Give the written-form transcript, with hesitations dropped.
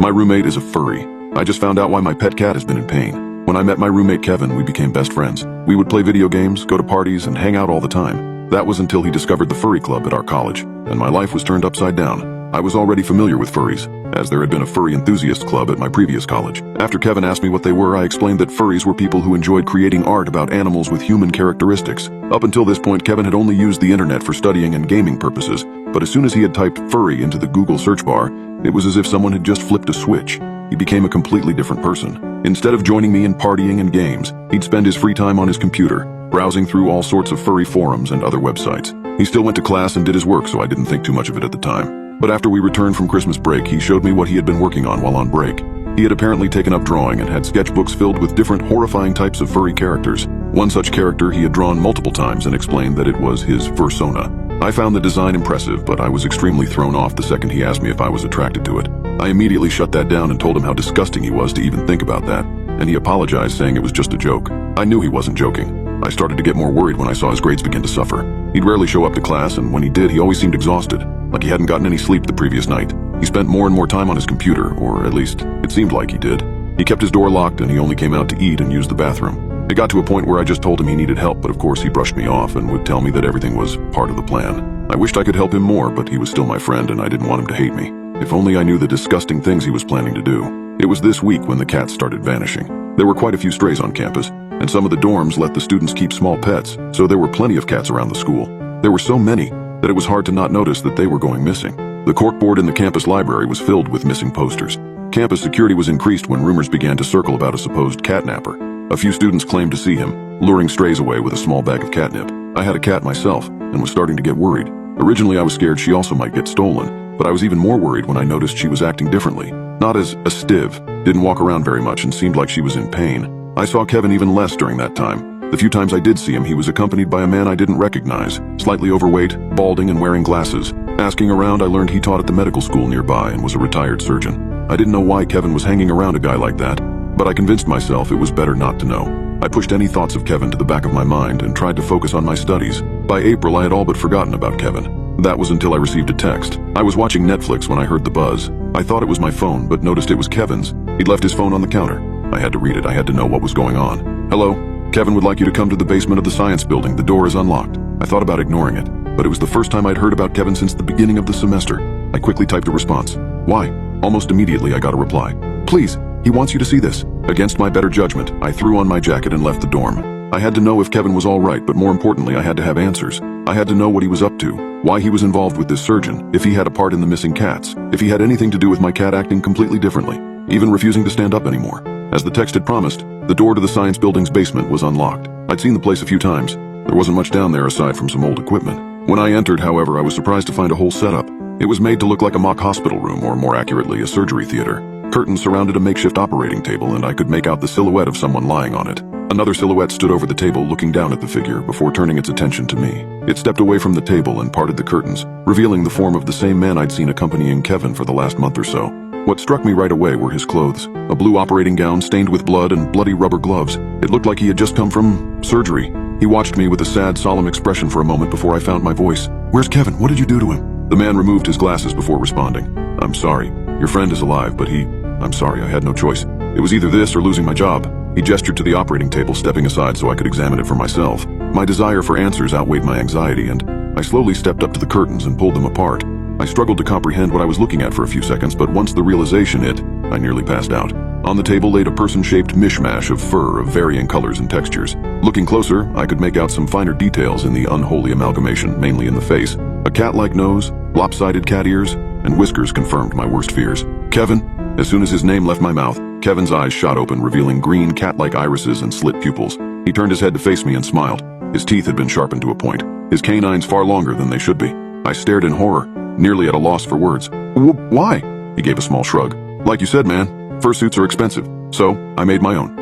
My roommate is a furry. I just found out why my pet cat has been in pain. When I met my roommate Kevin, we became best friends. We would play video games, go to parties, and hang out all the time. That was until he discovered the furry club at our college, and my life was turned upside down. I was already familiar with furries, as there had been a furry enthusiast club at my previous college. After Kevin asked me what they were, I explained that furries were people who enjoyed creating art about animals with human characteristics. Up until this point, Kevin had only used the internet for studying and gaming purposes, but as soon as he had typed furry into the Google search bar, it was as if someone had just flipped a switch. He became a completely different person. Instead of joining me in partying and games, he'd spend his free time on his computer, browsing through all sorts of furry forums and other websites. He still went to class and did his work, so I didn't think too much of it at the time. But after we returned from Christmas break, he showed me what he had been working on while on break. He had apparently taken up drawing and had sketchbooks filled with different horrifying types of furry characters. One such character he had drawn multiple times and explained that it was his fursona. I found the design impressive, but I was extremely thrown off the second he asked me if I was attracted to it. I immediately shut that down and told him how disgusting he was to even think about that, and he apologized, saying it was just a joke. I knew he wasn't joking. I started to get more worried when I saw his grades begin to suffer. He'd rarely show up to class, and when he did, he always seemed exhausted, like he hadn't gotten any sleep the previous night. He spent more and more time on his computer, or at least, it seemed like he did. He kept his door locked, and he only came out to eat and use the bathroom. It got to a point where I just told him he needed help, but of course he brushed me off and would tell me that everything was part of the plan. I wished I could help him more, but he was still my friend, and I didn't want him to hate me. If only I knew the disgusting things he was planning to do. It was this week when the cats started vanishing. There were quite a few strays on campus, and some of the dorms let the students keep small pets, so there were plenty of cats around the school. There were so many that it was hard to not notice that they were going missing. The corkboard in the campus library was filled with missing posters. Campus security was increased when rumors began to circle about a supposed catnapper. A few students claimed to see him, luring strays away with a small bag of catnip. I had a cat myself, and was starting to get worried. Originally I was scared she also might get stolen, but I was even more worried when I noticed she was acting differently. Not as a stiv, didn't walk around very much and seemed like she was in pain. I saw Kevin even less during that time. The few times I did see him, he was accompanied by a man I didn't recognize, slightly overweight, balding, and wearing glasses. Asking around, I learned he taught at the medical school nearby and was a retired surgeon. I didn't know why Kevin was hanging around a guy like that, but I convinced myself it was better not to know. I pushed any thoughts of Kevin to the back of my mind and tried to focus on my studies. By April, I had all but forgotten about Kevin. That was until I received a text. I was watching Netflix when I heard the buzz. I thought it was my phone, but noticed it was Kevin's. He'd left his phone on the counter. I had to read it. I had to know what was going on. Hello? Kevin would like you to come to the basement of the science building. The door is unlocked. I thought about ignoring it, but it was the first time I'd heard about Kevin since the beginning of the semester. I quickly typed a response. Why? Almost immediately I got a reply. Please, he wants you to see this. Against my better judgment, I threw on my jacket and left the dorm. I had to know if Kevin was all right, but more importantly, I had to have answers. I had to know what he was up to, why he was involved with this surgeon, if he had a part in the missing cats, if he had anything to do with my cat acting completely differently, even refusing to stand up anymore. As the text had promised, the door to the science building's basement was unlocked. I'd seen the place a few times. There wasn't much down there aside from some old equipment. When I entered, however, I was surprised to find a whole setup. It was made to look like a mock hospital room, or more accurately, a surgery theater. Curtains surrounded a makeshift operating table, and I could make out the silhouette of someone lying on it. Another silhouette stood over the table looking down at the figure before turning its attention to me. It stepped away from the table and parted the curtains, revealing the form of the same man I'd seen accompanying Kevin for the last month or so. What struck me right away were his clothes. A blue operating gown stained with blood and bloody rubber gloves. It looked like he had just come from surgery. He watched me with a sad, solemn expression for a moment before I found my voice. Where's Kevin? What did you do to him? The man removed his glasses before responding. I'm sorry. Your friend is alive, but I'm sorry, I had no choice. It was either this or losing my job. He gestured to the operating table, stepping aside so I could examine it for myself. My desire for answers outweighed my anxiety, and I slowly stepped up to the curtains and pulled them apart. I struggled to comprehend what I was looking at for a few seconds, but once the realization hit, I nearly passed out. On the table laid a person-shaped mishmash of fur of varying colors and textures. Looking closer, I could make out some finer details in the unholy amalgamation, mainly in the face. A cat-like nose, lopsided cat ears, and whiskers confirmed my worst fears. Kevin? As soon as his name left my mouth, Kevin's eyes shot open, revealing green cat-like irises and slit pupils. He turned his head to face me and smiled. His teeth had been sharpened to a point, his canines far longer than they should be. I stared in horror, nearly at a loss for words. Why? He gave a small shrug. Like you said, man, fursuits are expensive, so I made my own.